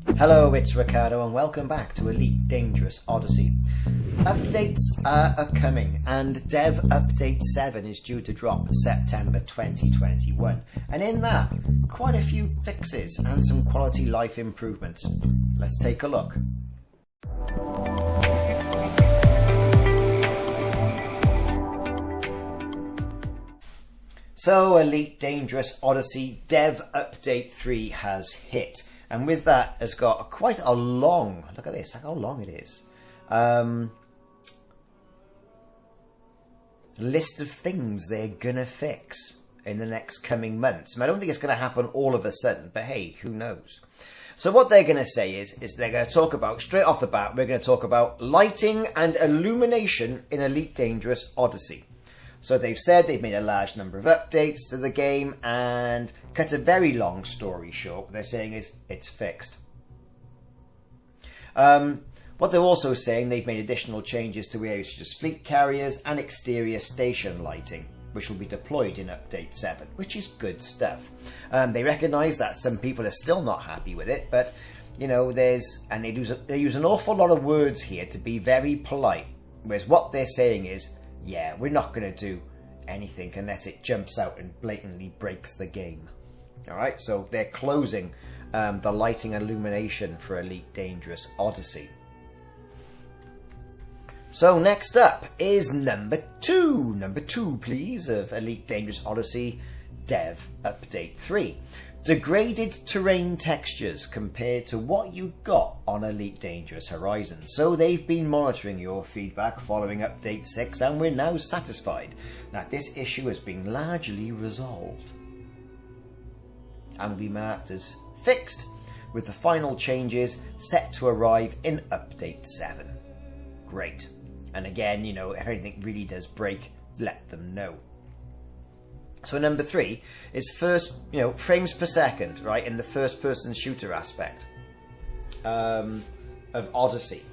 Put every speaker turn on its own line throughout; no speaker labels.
Hello, it's Ricardo and welcome back to Elite Dangerous Odyssey. Updates are coming and Dev Update 7 is due to drop September 2021, and in that, quite a few fixes and some quality life improvements. Let's take a look. So Elite Dangerous Odyssey Dev Update 3 has hit. And with that has got quite a long, look at this, how long it is, list of things they're going to fix in the next coming months. I don't think it's going to happen all of a sudden, but hey, who knows? So what they're going to say is they're going to talk about, straight off the bat, we're going to talk about lighting and illumination in Elite Dangerous Odyssey. So they've said they've made a large number of updates to the game, and cut a very long story short, what they're saying is it's fixed. What they're also saying, they've made additional changes to areas such as fleet carriers and exterior station lighting, which will be deployed in Update 7, which is good stuff. They recognise that some people are still not happy with it, but you know, they use an awful lot of words here to be very polite, whereas what they're saying is, yeah, we're not going to do anything unless it jumps out and blatantly breaks the game. Alright, so they're closing the lighting and illumination for Elite Dangerous Odyssey. So next up is number 2. Number 2, please, of Elite Dangerous Odyssey Dev Update 3. Degraded terrain textures compared to what you got on Elite Dangerous Horizon. So they've been monitoring your feedback following Update 6, and we're now satisfied that this issue has been largely resolved and will be marked as fixed, with the final changes set to arrive in Update 7. Great. And again, you know, if anything really does break, let them know. So number 3 is frames per second, right, in the first-person shooter aspect of Odyssey.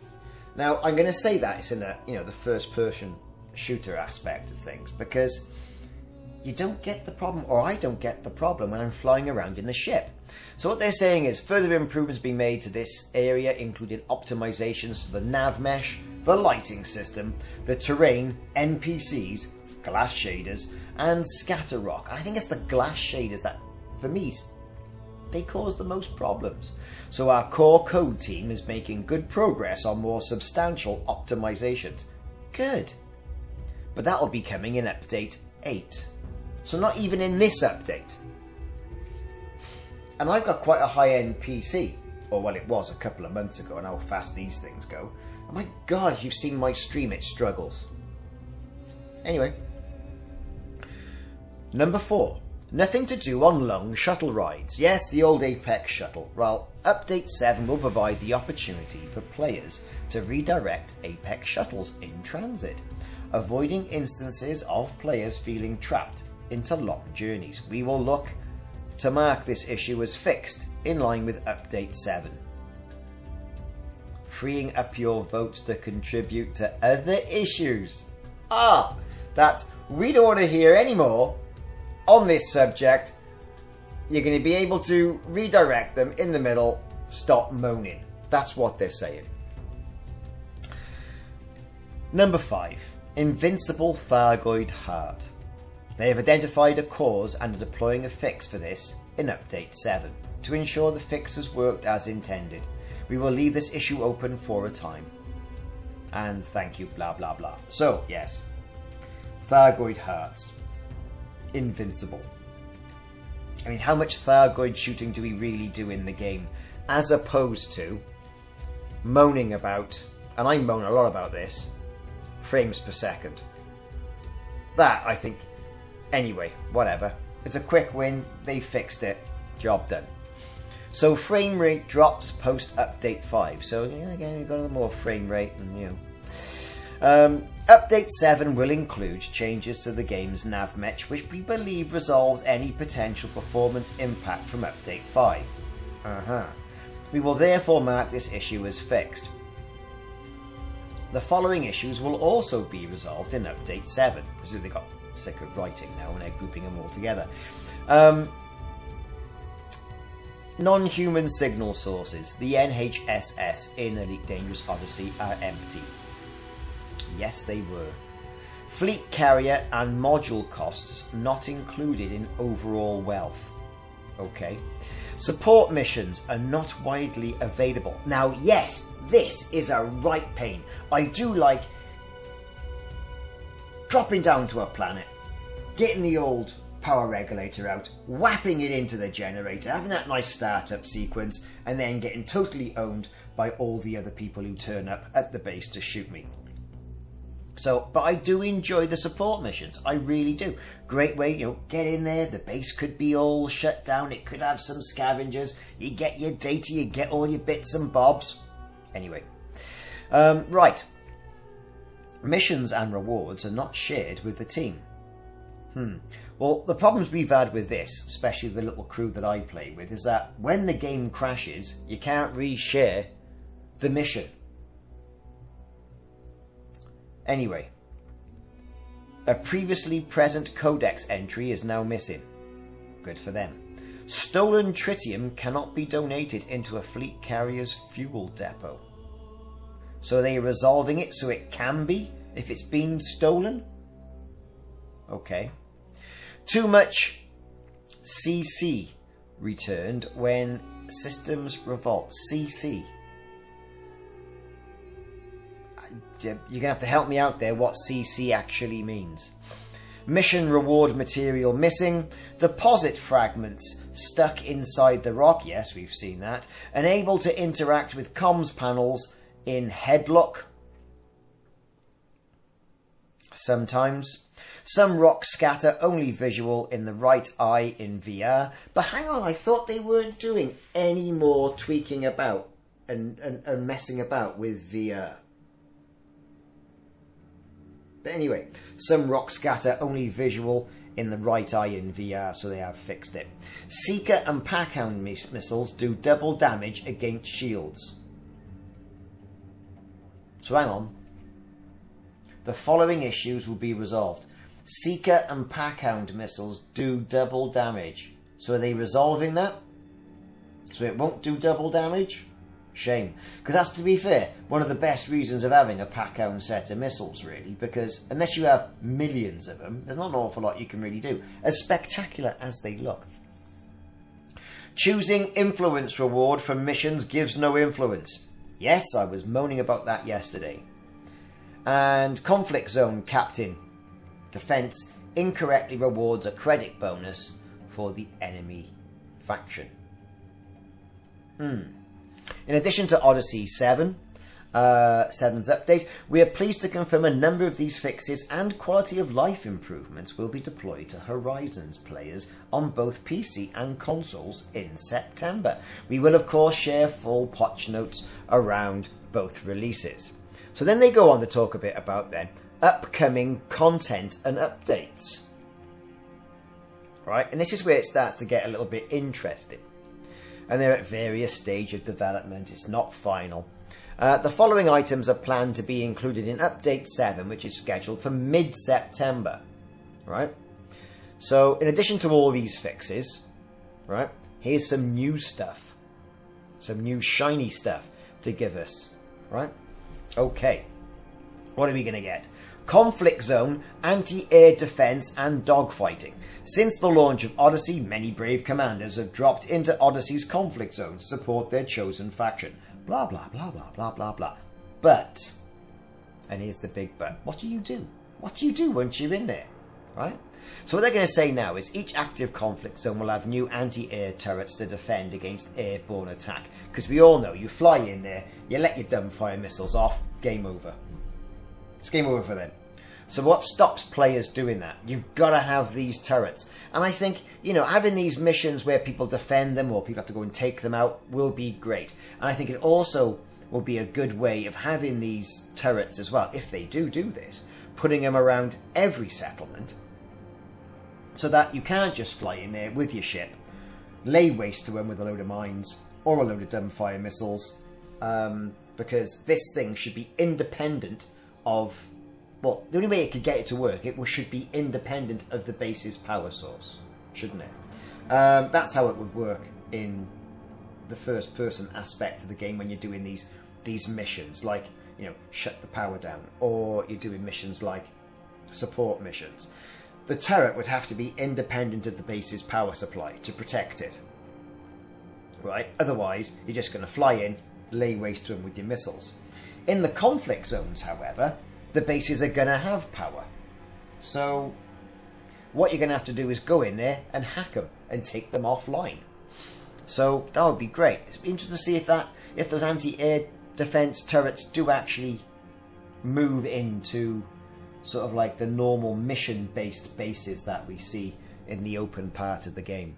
Now, I'm going to say that it's in the first-person shooter aspect of things, because you don't get the problem, or I don't get the problem, when I'm flying around in the ship. So what they're saying is further improvements being made to this area, including optimizations to the nav mesh, the lighting system, the terrain, NPCs, glass shaders, and scatter rock. I think it's the glass shaders that, for me, they cause the most problems. So our core code team is making good progress on more substantial optimizations. Good. But that'll be coming in Update 8. So not even in this update. And I've got quite a high-end PC. Or well, it was a couple of months ago, and how fast these things go. And my God, if you've seen my stream, it struggles. Anyway. Number 4. Nothing to do on long shuttle rides. Yes, the old Apex shuttle. Well, Update 7 will provide the opportunity for players to redirect Apex shuttles in transit, avoiding instances of players feeling trapped into long journeys. We will look to mark this issue as fixed in line with Update 7. Freeing up your votes to contribute to other issues. We don't want to hear any more on this subject. You're going to be able to redirect them in the middle. Stop moaning. That's what they're saying. Number 5. Invincible Thargoid Heart. They have identified a cause and are deploying a fix for this in Update 7 to ensure the fix has worked as intended. We will leave this issue open for a time. And thank you, blah blah blah. So, yes. Thargoid Hearts. Invincible. I mean, how much Thargoid shooting do we really do in the game, as opposed to moaning about, and I moan a lot about this, frames per second. That, I think, anyway, whatever. It's a quick win, they fixed it, job done. So frame rate drops post Update 5, so again we've got a more frame rate, and Update 7 will include changes to the game's nav mesh, which we believe resolves any potential performance impact from Update 5. We will therefore mark this issue as fixed. The following issues will also be resolved in Update 7, because they got sick of writing now and they're grouping them all together. non-human signal sources, the NHSS in Elite Dangerous Odyssey, are empty. Yes, they were. Fleet carrier and module costs not included in overall wealth. Okay. Support missions are not widely available. Now, yes, this is a right pain. I do like dropping down to a planet, getting the old power regulator out, whapping it into the generator, having that nice startup sequence, and then getting totally owned by all the other people who turn up at the base to shoot me. So, but I do enjoy the support missions. I really do. Great way, get in there. The base could be all shut down. It could have some scavengers. You get your data. You get all your bits and bobs. Anyway. Right. Missions and rewards are not shared with the team. Well, the problems we've had with this, especially the little crew that I play with, is that when the game crashes, you can't reshare the mission. Anyway, a previously present codex entry is now missing. Good for them. Stolen tritium cannot be donated into a fleet carrier's fuel depot. So are they resolving it so it can be if it's been stolen? Okay. Too much CC returned when systems revolt. CC. You're going to have to help me out there what CC actually means. Mission reward material missing. Deposit fragments stuck inside the rock. Yes, we've seen that. Unable to interact with comms panels in headlock. Sometimes. Some rock scatter only visual in the right eye in VR. But hang on, I thought they weren't doing any more tweaking about and messing about with VR. But anyway, some rock scatter only visual in the right eye in VR, so they have fixed it. Seeker and Packhound missiles do double damage against shields. So hang on. The following issues will be resolved. Seeker and Packhound missiles do double damage. So are they resolving that? So it won't do double damage? Shame. Because that's, to be fair, one of the best reasons of having a Packhound set of missiles, really. Because unless you have millions of them, there's not an awful lot you can really do. As spectacular as they look. Choosing influence reward from missions gives no influence. Yes, I was moaning about that yesterday. And conflict zone captain defense incorrectly rewards a credit bonus for the enemy faction. In addition to Odyssey 7's update, we are pleased to confirm a number of these fixes and quality of life improvements will be deployed to Horizons players on both PC and consoles in September. We will of course share full patch notes around both releases. So then they go on to talk a bit about then upcoming content and updates. Right, and this is where it starts to get a little bit interesting. And they're at various stages of development. It's not final. The following items are planned to be included in Update 7, which is scheduled for mid-September. Right? So, in addition to all these fixes, right, here's some new stuff. Some new shiny stuff to give us. Right? Okay. What are we going to get? Conflict zone, anti-air defense and dogfighting. Since the launch of Odyssey, many brave commanders have dropped into Odyssey's conflict zone to support their chosen faction. Blah, blah, blah, blah, blah, blah, blah. But, and here's the big but, what do you do? What do you do once you're in there? Right? So what they're going to say now is each active conflict zone will have new anti-air turrets to defend against airborne attack. Because we all know, you fly in there, you let your dumbfire missiles off, game over. It's game over for them. So what stops players doing that? You've got to have these turrets. And I think, having these missions where people defend them or people have to go and take them out will be great. And I think it also will be a good way of having these turrets as well, if they do this, putting them around every settlement so that you can't just fly in there with your ship, lay waste to them with a load of mines or a load of dumbfire missiles, because this thing should be independent of... Well, the only way it could get it to work, it should be independent of the base's power source, shouldn't it? That's how it would work in the first person aspect of the game when you're doing these missions, like, you know, shut the power down, or you're doing missions like support missions. The turret would have to be independent of the base's power supply to protect it, right? Otherwise, you're just going to fly in, lay waste to them with your missiles. In the conflict zones, however, the bases are going to have power. So what you're going to have to do is go in there and hack them and take them offline. So that would be great. It's interesting to see if those anti-air defense turrets do actually move into sort of like the normal mission-based bases that we see in the open part of the game.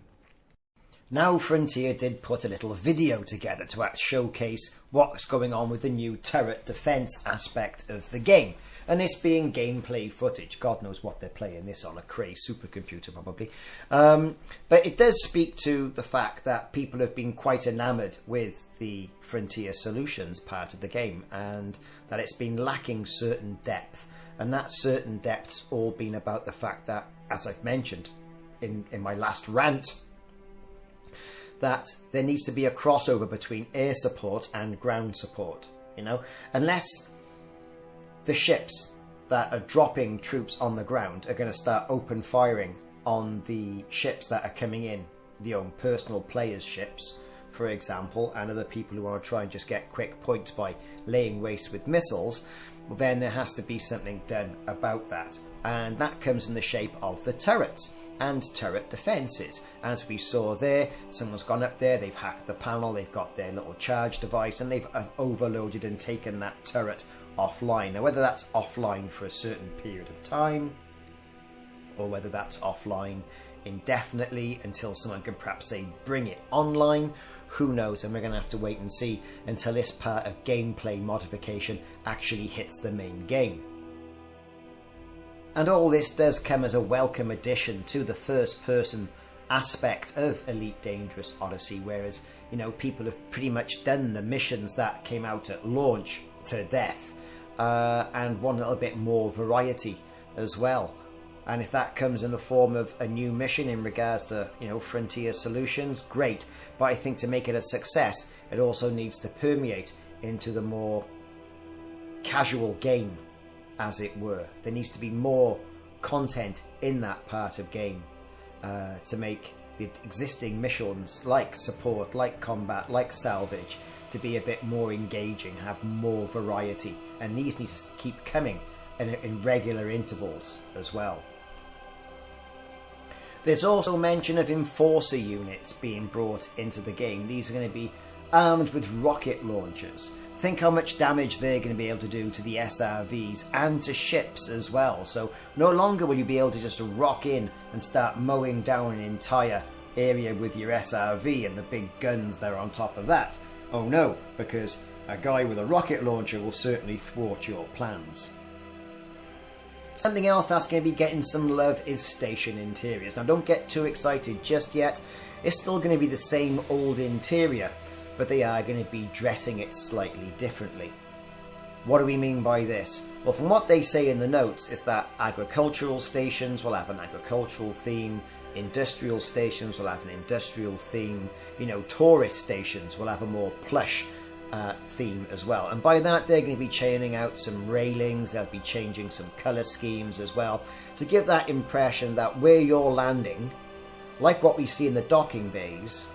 Now Frontier did put a little video together to showcase what's going on with the new turret defense aspect of the game. And this being gameplay footage. God knows what they're playing this on, a Cray supercomputer probably. But it does speak to the fact that people have been quite enamoured with the Frontier Solutions part of the game, and that it's been lacking certain depth. And that certain depth's all been about the fact that, as I've mentioned in my last rant, that there needs to be a crossover between air support and ground support. You know, unless the ships that are dropping troops on the ground are going to start open firing on the ships that are coming in, their own personal players' ships, for example, and other people who want to try and just get quick points by laying waste with missiles, well, then there has to be something done about that. And that comes in the shape of the turrets and turret defences. As we saw there, someone's gone up there, they've hacked the panel, they've got their little charge device, and they've overloaded and taken that turret offline. Now, whether that's offline for a certain period of time, or whether that's offline indefinitely until someone can perhaps say bring it online, who knows, and we're going to have to wait and see until this part of gameplay modification actually hits the main game. And all this does come as a welcome addition to the first person aspect of Elite Dangerous Odyssey, whereas, you know, people have pretty much done the missions that came out at launch to death, and want a little bit more variety as well. And if that comes in the form of a new mission in regards to, you know, Frontier Solutions, great. But I think to make it a success, it also needs to permeate into the more casual game, as it were. There needs to be more content in that part of game to make the existing missions, like support, like combat, like salvage, to be a bit more engaging, have more variety. And these need to keep coming in regular intervals as well. There's also mention of Enforcer units being brought into the game. These are going to be armed with rocket launchers. Think how much damage they're going to be able to do to the SRVs and to ships as well. So no longer will you be able to just rock in and start mowing down an entire area with your SRV and the big guns that are on top of that. Oh no, because a guy with a rocket launcher will certainly thwart your plans. Something else that's going to be getting some love is station interiors. Now don't get too excited just yet. It's still going to be the same old interior, but they are going to be dressing it slightly differently. What do we mean by this? Well, from what they say in the notes is that agricultural stations will have an agricultural theme, industrial stations will have an industrial theme, you know, tourist stations will have a more plush theme as well. And by that they're going to be chaining out some railings, they'll be changing some colour schemes as well, to give that impression that where you're landing, like what we see in the docking bays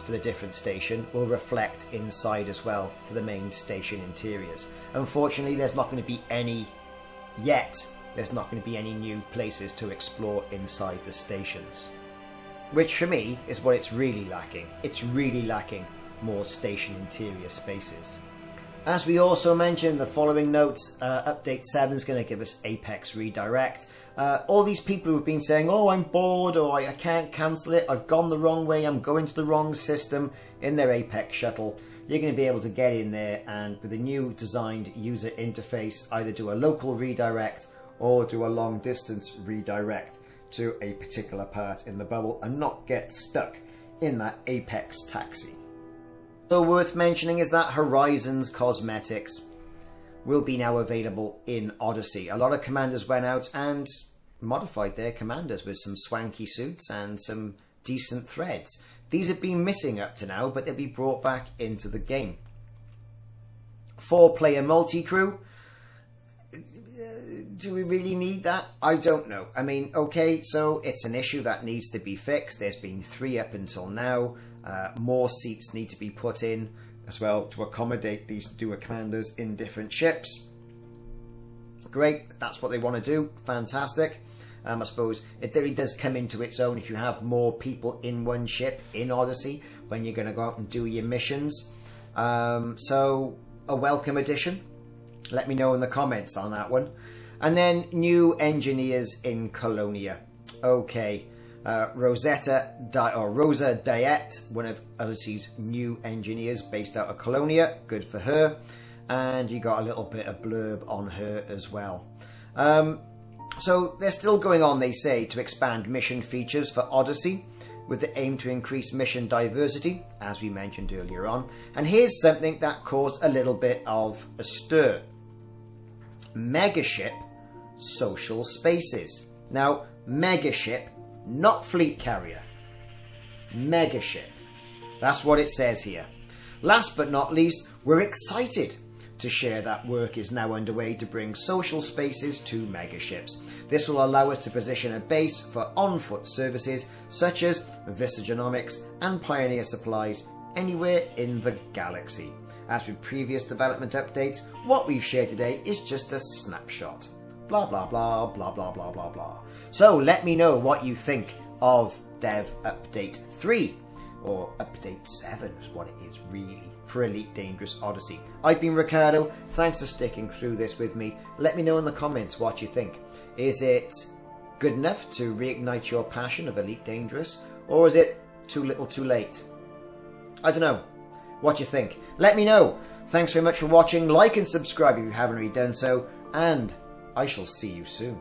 for the different station, will reflect inside as well to the main station interiors. Unfortunately, there's not going to be any yet. There's not going to be any new places to explore inside the stations, which for me is what it's really lacking. It's really lacking more station interior spaces. As we also mentioned in the following notes, update 7 is going to give us Apex Redirect. All these people who have been saying, oh, I'm bored, or I can't cancel it, I've gone the wrong way, I'm going to the wrong system, in their Apex Shuttle, you're going to be able to get in there and with a new designed user interface either do a local redirect or do a long distance redirect to a particular part in the bubble and not get stuck in that Apex taxi. So worth mentioning is that Horizon's cosmetics will be now available in Odyssey. A lot of commanders went out and modified their commanders with some swanky suits and some decent threads. These have been missing up to now, but they'll be brought back into the game. 4-player multi-crew. Do we really need that? I don't know. I mean, okay, so it's an issue that needs to be fixed. There's been 3 up until now. More seats need to be put in as well to accommodate these dual commanders in different ships. Great, that's what they want to do. Fantastic. I suppose it really does come into its own if you have more people in one ship in Odyssey when you're going to go out and do your missions. So, a welcome addition. Let me know in the comments on that one. And then new engineers in Colonia. Okay, Rosa Diet, one of Odyssey's new engineers based out of Colonia. Good for her. And you got a little bit of blurb on her as well. So they're still going on, they say, to expand mission features for Odyssey with the aim to increase mission diversity, as we mentioned earlier on. And here's something that caused a little bit of a stir. Megaship social spaces. Now, megaship, not fleet carrier. Megaship. That's what it says here. Last but not least, we're excited to share that work is now underway to bring social spaces to megaships. This will allow us to position a base for on-foot services such as Visagenomics and Pioneer Supplies anywhere in the galaxy. As with previous development updates, what we've shared today is just a snapshot. Blah blah blah blah blah blah blah blah. So let me know what you think of Dev Update 3, or Update 7 is what it is really, for Elite Dangerous Odyssey. I've been Ricardo, thanks for sticking through this with me. Let me know in the comments what you think. Is it good enough to reignite your passion of Elite Dangerous, or is it too little too late? I don't know. What you think? Let me know. Thanks very much for watching. Like and subscribe if you haven't already done so, and I shall see you soon.